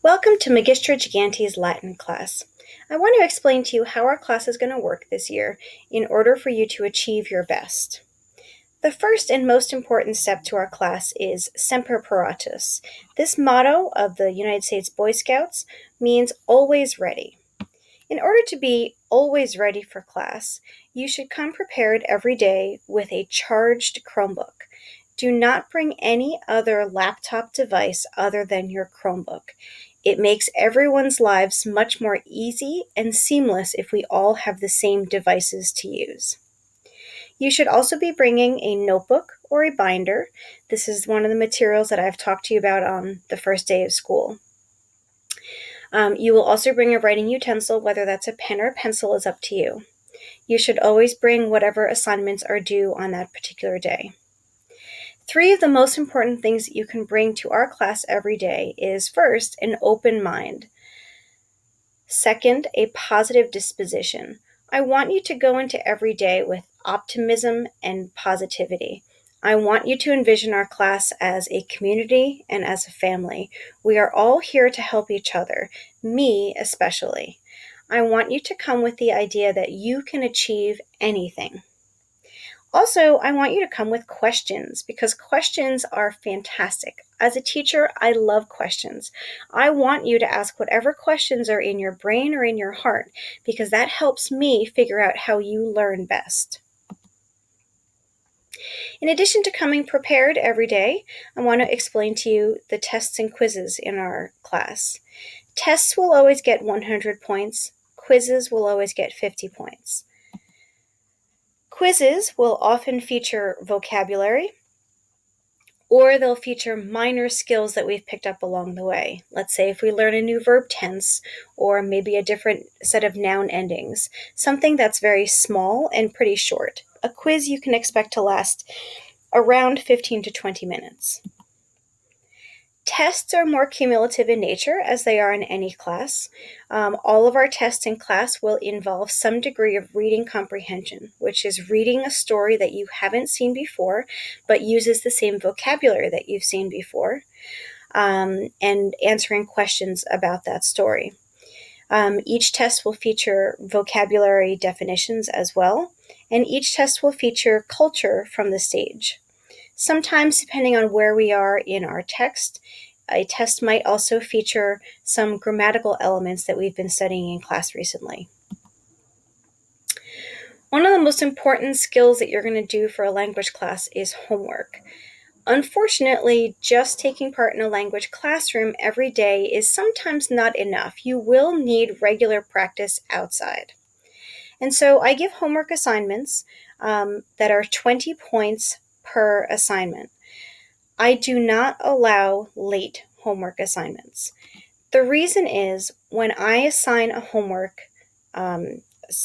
Welcome to Magistra Gigante's Latin class. I want to explain to you how our class is going to work this year in order for you to achieve your best. The first and most important step to our class is Semper Paratus. This motto of the United States Boy Scouts means always ready. In order to be always ready for class, you should come prepared every day with a charged Chromebook. Do not bring any other laptop device other than your Chromebook. It makes everyone's lives much more easy and seamless if we all have the same devices to use. You should also be bringing a notebook or a binder. This is one of the materials that I've talked to you about on the first day of school. You will also bring a writing utensil, whether that's a pen or a pencil is up to you. You should always bring whatever assignments are due on that particular day. 3 of the most important things that you can bring to our class every day is first, an open mind. Second, a positive disposition. I want you to go into every day with optimism and positivity. I want you to envision our class as a community and as a family. We are all here to help each other, me especially. I want you to come with the idea that you can achieve anything. Also, I want you to come with questions because questions are fantastic. As a teacher, I love questions. I want you to ask whatever questions are in your brain or in your heart because that helps me figure out how you learn best. In addition to coming prepared every day, I want to explain to you the tests and quizzes in our class. Tests will always get 100 points. Quizzes will always get 50 points. Quizzes will often feature vocabulary, or they'll feature minor skills that we've picked up along the way. Let's say if we learn a new verb tense, or maybe a different set of noun endings, something that's very small and pretty short. A quiz you can expect to last around 15 to 20 minutes. Tests are more cumulative in nature, as they are in any class. All of our tests in class will involve some degree of reading comprehension, which is reading a story that you haven't seen before, but uses the same vocabulary that you've seen before, and answering questions about that story. Each test will feature vocabulary definitions as well, and each test will feature culture from the stage. Sometimes, depending on where we are in our text, a test might also feature some grammatical elements that we've been studying in class recently. One of the most important skills that you're going to do for a language class is homework. Unfortunately, just taking part in a language classroom every day is sometimes not enough. You will need regular practice outside. And so I give homework assignments that are 20 points per assignment. I do not allow late homework assignments. The reason is when I assign a homework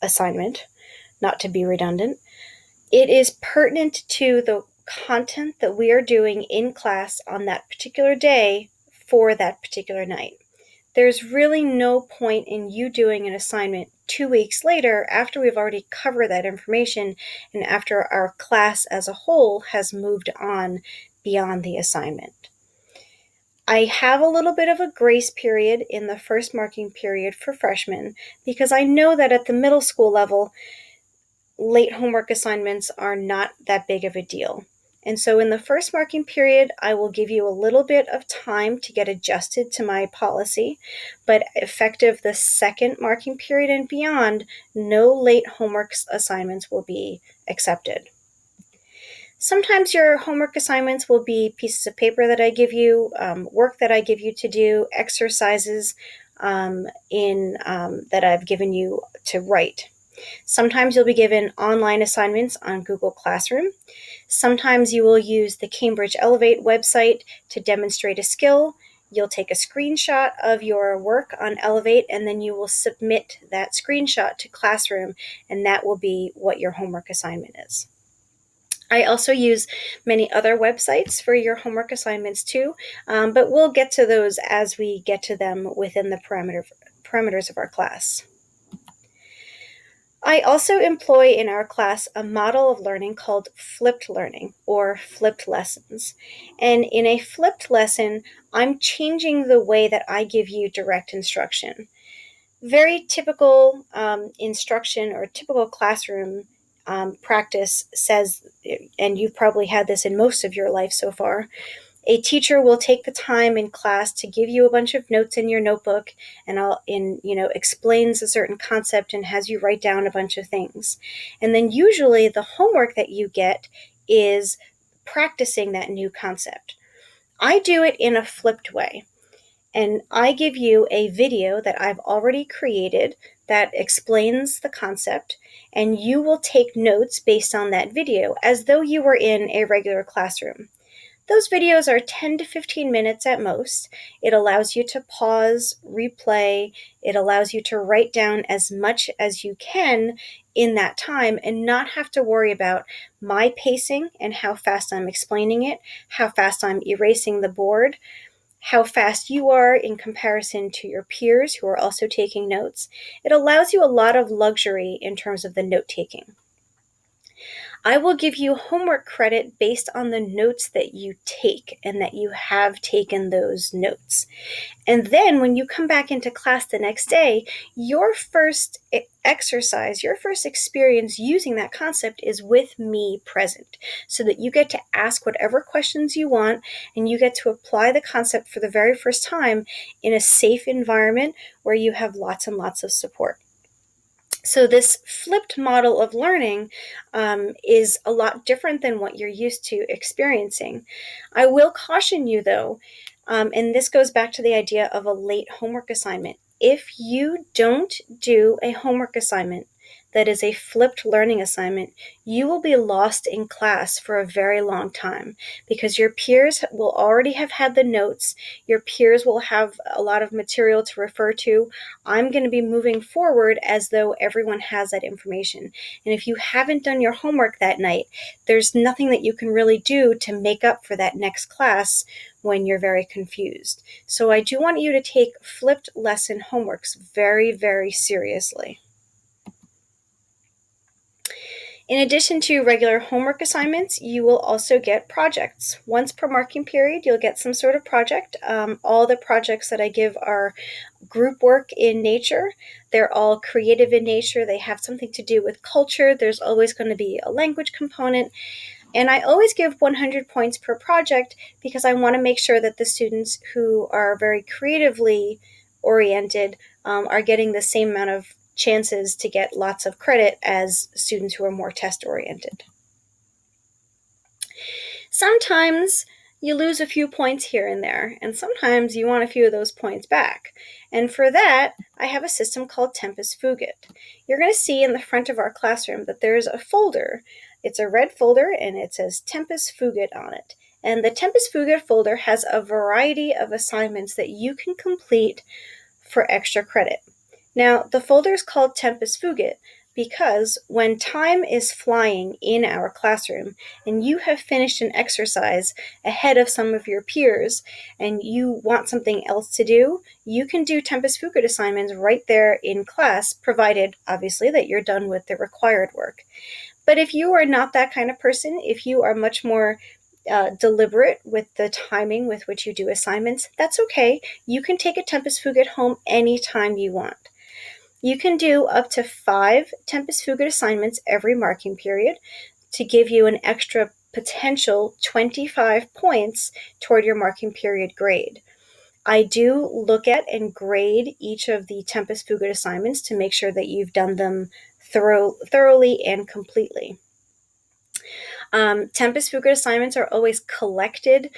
assignment, not to be redundant, it is pertinent to the content that we are doing in class on that particular day for that particular night. There's really no point in you doing an assignment 2 weeks later after we've already covered that information and after our class as a whole has moved on beyond the assignment. I have a little bit of a grace period in the first marking period for freshmen because I know that at the middle school level, late homework assignments are not that big of a deal. And so in the first marking period, I will give you a little bit of time to get adjusted to my policy, but effective the second marking period and beyond, no late homework assignments will be accepted. Sometimes your homework assignments will be pieces of paper that I give you, work that I give you to do, exercises that I've given you to write. Sometimes you'll be given online assignments on Google Classroom. Sometimes you will use the Cambridge Elevate website to demonstrate a skill. You'll take a screenshot of your work on Elevate, and then you will submit that screenshot to Classroom, and that will be what your homework assignment is. I also use many other websites for your homework assignments too, but we'll get to those as we get to them within the parameters of our class. I also employ in our class a model of learning called flipped learning or flipped lessons. And in a flipped lesson, I'm changing the way that I give you direct instruction. Very typical instruction or typical classroom practice says, and you've probably had this in most of your life so far, a teacher will take the time in class to give you a bunch of notes in your notebook and explains a certain concept and has you write down a bunch of things. And then usually the homework that you get is practicing that new concept. I do it in a flipped way. And I give you a video that I've already created that explains the concept, and you will take notes based on that video as though you were in a regular classroom. Those videos are 10 to 15 minutes at most. It allows you to pause, replay. It allows you to write down as much as you can in that time and not have to worry about my pacing and how fast I'm explaining it, how fast I'm erasing the board, how fast you are in comparison to your peers who are also taking notes. It allows you a lot of luxury in terms of the note taking. I will give you homework credit based on the notes that you take and that you have taken those notes. And then when you come back into class the next day, your first exercise, your first experience using that concept is with me present, so that you get to ask whatever questions you want and you get to apply the concept for the very first time in a safe environment where you have lots and lots of support. So this flipped model of learning is a lot different than what you're used to experiencing. I will caution you though, and this goes back to the idea of a late homework assignment. If you don't do a homework assignment that is a flipped learning assignment, you will be lost in class for a very long time because your peers will already have had the notes. Your peers will have a lot of material to refer to. I'm going to be moving forward as though everyone has that information. And if you haven't done your homework that night, there's nothing that you can really do to make up for that next class when you're very confused. So I do want you to take flipped lesson homeworks very, very seriously. In addition to regular homework assignments, you will also get projects. Once per marking period, you'll get some sort of project. All the projects that I give are group work in nature. They're all creative in nature. They have something to do with culture. There's always going to be a language component. And I always give 100 points per project because I want to make sure that the students who are very creatively oriented are getting the same amount of chances to get lots of credit as students who are more test oriented. Sometimes you lose a few points here and there, and sometimes you want a few of those points back. And for that, I have a system called Tempus Fugit. You're going to see in the front of our classroom that there's a folder. It's a red folder and it says Tempus Fugit on it. And the Tempus Fugit folder has a variety of assignments that you can complete for extra credit. Now, the folder is called Tempus Fugit because when time is flying in our classroom and you have finished an exercise ahead of some of your peers and you want something else to do, you can do Tempus Fugit assignments right there in class, provided, obviously, that you're done with the required work. But if you are not that kind of person, if you are much more deliberate with the timing with which you do assignments, that's okay. You can take a Tempus Fugit home anytime you want. You can do up to 5 Tempus Fugit assignments every marking period to give you an extra potential 25 points toward your marking period grade. I do look at and grade each of the Tempus Fugit assignments to make sure that you've done them thoroughly and completely. Tempus Fugit assignments are always collected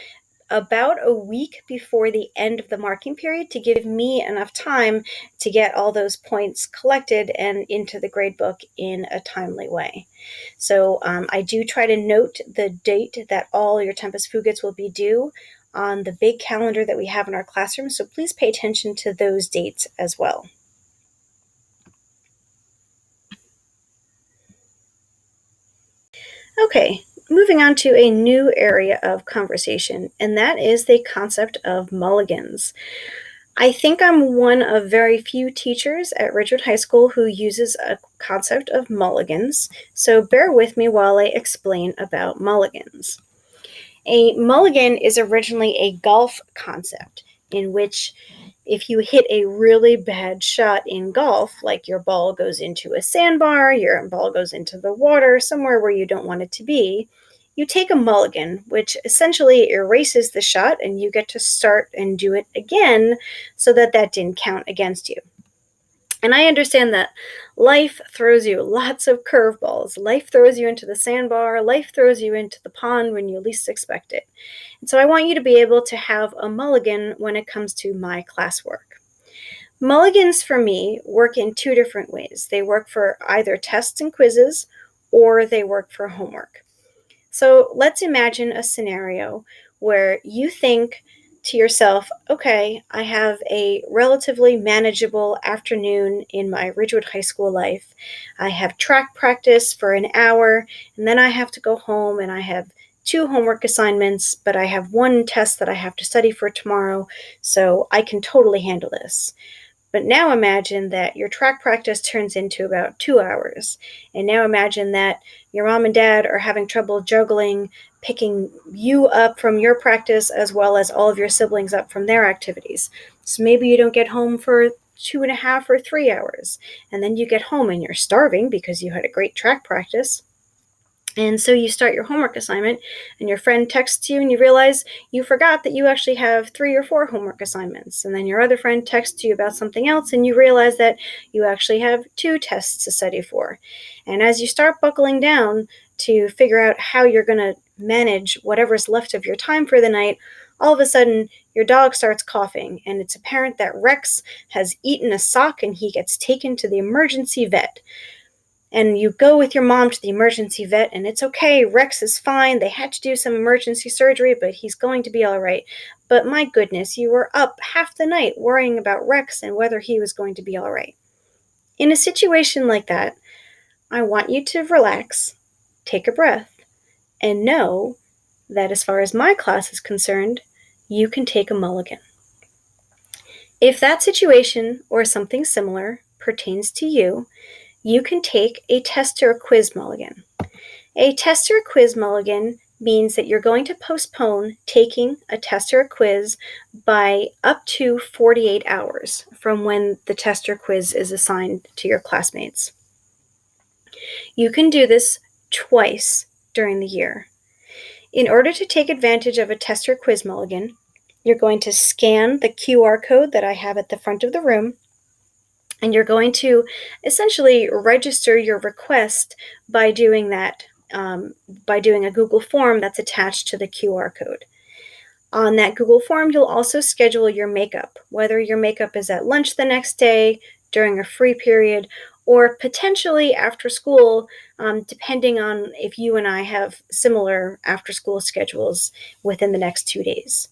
about a week before the end of the marking period to give me enough time to get all those points collected and into the gradebook in a timely way. So I do try to note the date that all your Tempus Fugits will be due on the big calendar that we have in our classroom, so please pay attention to those dates as well. Okay, moving on to a new area of conversation, and that is the concept of mulligans. I think I'm one of very few teachers at Ridgewood High School who uses a concept of mulligans, so bear with me while I explain about mulligans. A mulligan is originally a golf concept in which if you hit a really bad shot in golf, like your ball goes into a sandbar, your ball goes into the water, somewhere where you don't want it to be, you take a mulligan, which essentially erases the shot and you get to start and do it again so that that didn't count against you. And I understand that life throws you lots of curveballs. Life throws you into the sandbar, life throws you into the pond when you least expect it. And so I want you to be able to have a mulligan when it comes to my classwork. Mulligans for me work in two different ways. They work for either tests and quizzes or they work for homework. So let's imagine a scenario where you think to yourself, okay, I have a relatively manageable afternoon in my Ridgewood High School life. I have track practice for an hour, and then I have to go home and I have 2 homework assignments, but I have 1 test that I have to study for tomorrow, so I can totally handle this. But now imagine that your track practice turns into about 2 hours. And now imagine that your mom and dad are having trouble juggling, picking you up from your practice as well as all of your siblings up from their activities. So maybe you don't get home for 2.5 or 3 hours. And then you get home and you're starving because you had a great track practice. And so you start your homework assignment and your friend texts you and you realize you forgot that you actually have 3 or 4 homework assignments. And then your other friend texts you about something else and you realize that you actually have 2 tests to study for. And as you start buckling down to figure out how you're going to manage whatever's left of your time for the night, all of a sudden your dog starts coughing and it's apparent that Rex has eaten a sock and he gets taken to the emergency vet. And you go with your mom to the emergency vet, and it's okay, Rex is fine, they had to do some emergency surgery, but he's going to be all right. But my goodness, you were up half the night worrying about Rex and whether he was going to be all right. In a situation like that, I want you to relax, take a breath, and know that as far as my class is concerned, you can take a mulligan. If that situation or something similar pertains to you, you can take a test or a quiz mulligan. A test or a quiz mulligan means that you're going to postpone taking a test or a quiz by up to 48 hours from when the test or quiz is assigned to your classmates. You can do this twice during the year. In order to take advantage of a test or quiz mulligan, you're going to scan the QR code that I have at the front of the room, and you're going to essentially register your request by doing that, by doing a Google form that's attached to the QR code. On that Google form, you'll also schedule your makeup, whether your makeup is at lunch the next day, during a free period, or potentially after school, depending on if you and I have similar after-school schedules within the next 2 days.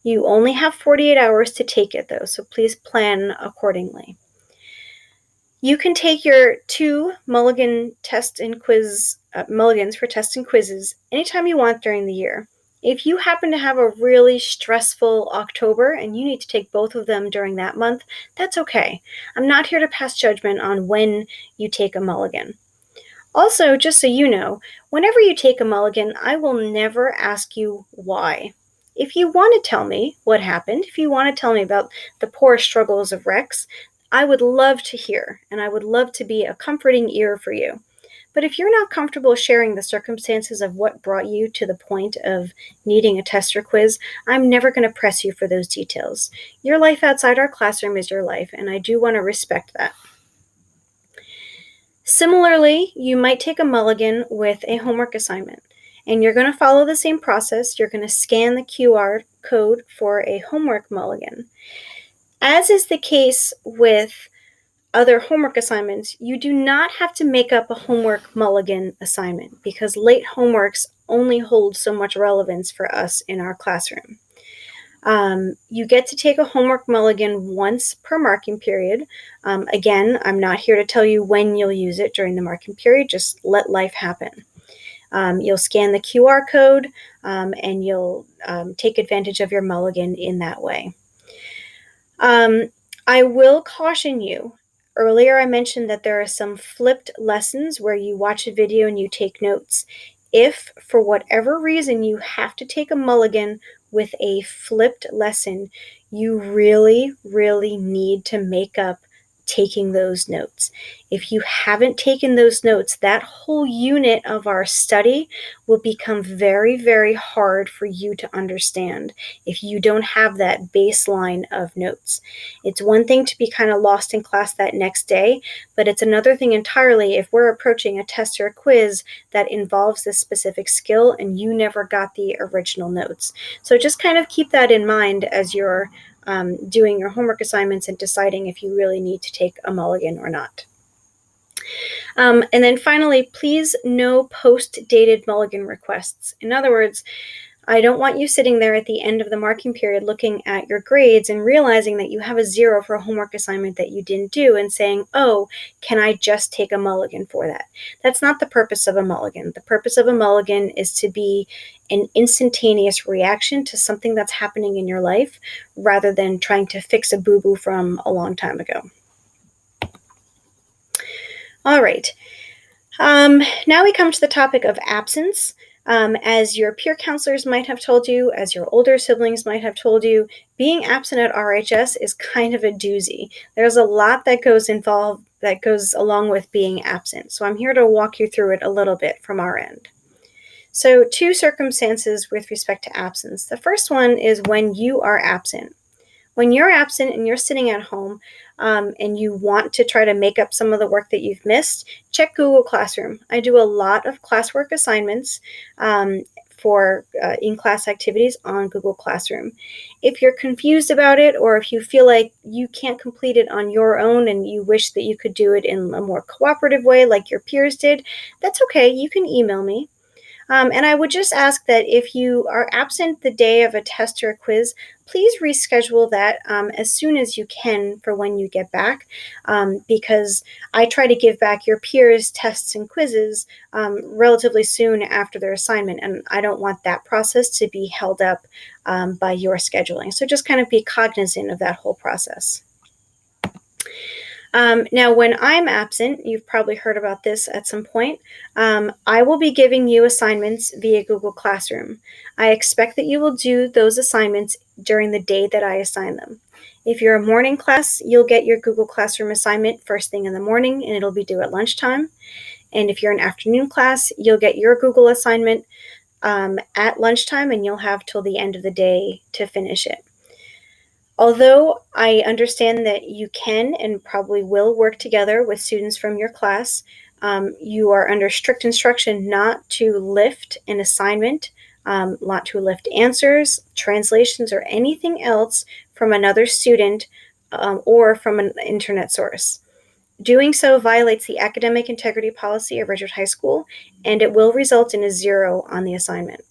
You only have 48 hours to take it, though, so please plan accordingly. You can take your 2 mulligan test and quiz mulligans for tests and quizzes anytime you want during the year. If you happen to have a really stressful October and you need to take both of them during that month, that's okay. I'm not here to pass judgment on when you take a mulligan. Also, just so you know, whenever you take a mulligan, I will never ask you why. If you want to tell me what happened, if you want to tell me about the poor struggles of Rex, I would love to hear, and I would love to be a comforting ear for you. But if you're not comfortable sharing the circumstances of what brought you to the point of needing a test or quiz, I'm never going to press you for those details. Your life outside our classroom is your life, and I do want to respect that. Similarly, you might take a mulligan with a homework assignment, and you're going to follow the same process. You're going to scan the QR code for a homework mulligan. As is the case with other homework assignments, you do not have to make up a homework mulligan assignment because late homeworks only hold so much relevance for us in our classroom. You get to take a homework mulligan once per marking period. Again, I'm not here to tell you when you'll use it during the marking period, just let life happen. You'll scan the QR code and you'll take advantage of your mulligan in that way. I will caution you. Earlier, I mentioned that there are some flipped lessons where you watch a video and you take notes. If, for whatever reason, you have to take a mulligan with a flipped lesson, you really, really need to make up taking those notes. If you haven't taken those notes, that whole unit of our study will become very, very hard for you to understand if you don't have that baseline of notes. It's one thing to be kind of lost in class that next day, but it's another thing entirely if we're approaching a test or a quiz that involves this specific skill and you never got the original notes. So just kind of keep that in mind as you're doing your homework assignments and deciding if you really need to take a mulligan or not. And then finally, please no post-dated mulligan requests. In other words, I don't want you sitting there at the end of the marking period looking at your grades and realizing that you have a 0 for a homework assignment that you didn't do and saying, oh, can I just take a mulligan for that? That's not the purpose of a mulligan. The purpose of a mulligan is to be an instantaneous reaction to something that's happening in your life rather than trying to fix a boo-boo from a long time ago. All right. Now we come to the topic of absence. As your peer counselors might have told you, as your older siblings might have told you, being absent at RHS is kind of a doozy. There's a lot that goes along with being absent. So I'm here to walk you through it a little bit from our end. So 2 circumstances with respect to absence. The first one is when you are absent. When you're absent and you're sitting at home and you want to try to make up some of the work that you've missed, check Google Classroom. I do a lot of classwork assignments for in-class activities on Google Classroom. If you're confused about it or if you feel like you can't complete it on your own and you wish that you could do it in a more cooperative way like your peers did, that's okay. You can email me. And I would just ask that if you are absent the day of a test or a quiz, please reschedule that as soon as you can for when you get back, because I try to give back your peers' tests and quizzes relatively soon after their assignment, and I don't want that process to be held up by your scheduling. So just kind of be cognizant of that whole process. Now, when I'm absent, you've probably heard about this at some point, I will be giving you assignments via Google Classroom. I expect that you will do those assignments during the day that I assign them. If you're a morning class, you'll get your Google Classroom assignment first thing in the morning, and it'll be due at lunchtime. And if you're an afternoon class, you'll get your Google assignment at lunchtime, and you'll have till the end of the day to finish it. Although I understand that you can and probably will work together with students from your class, you are under strict instruction not to lift an assignment, not to lift answers, translations, or anything else from another student or from an internet source. Doing so violates the academic integrity policy of Ridgewood High School, and it will result in a 0 on the assignment.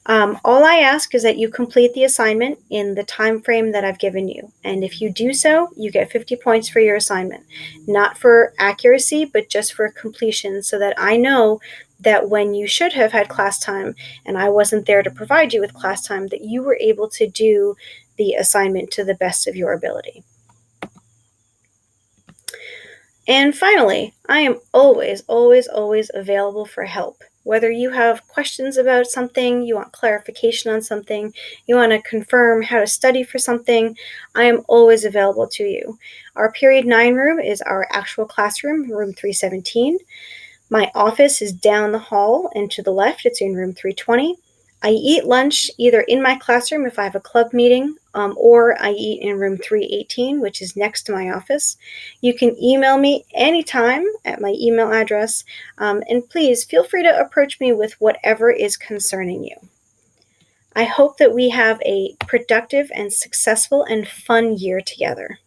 All I ask is that you complete the assignment in the time frame that I've given you. And if you do so, you get 50 points for your assignment. Not for accuracy, but just for completion, so that I know that when you should have had class time and I wasn't there to provide you with class time, that you were able to do the assignment to the best of your ability. And finally, I am always, always, always available for help. Whether you have questions about something, you want clarification on something, you want to confirm how to study for something, I am always available to you. Our Period 9 room is our actual classroom, room 317. My office is down the hall and to the left, it's in room 320. I eat lunch either in my classroom if I have a club meeting, or I eat in room 318, which is next to my office. You can email me anytime at my email address, and please feel free to approach me with whatever is concerning you. I hope that we have a productive and successful and fun year together.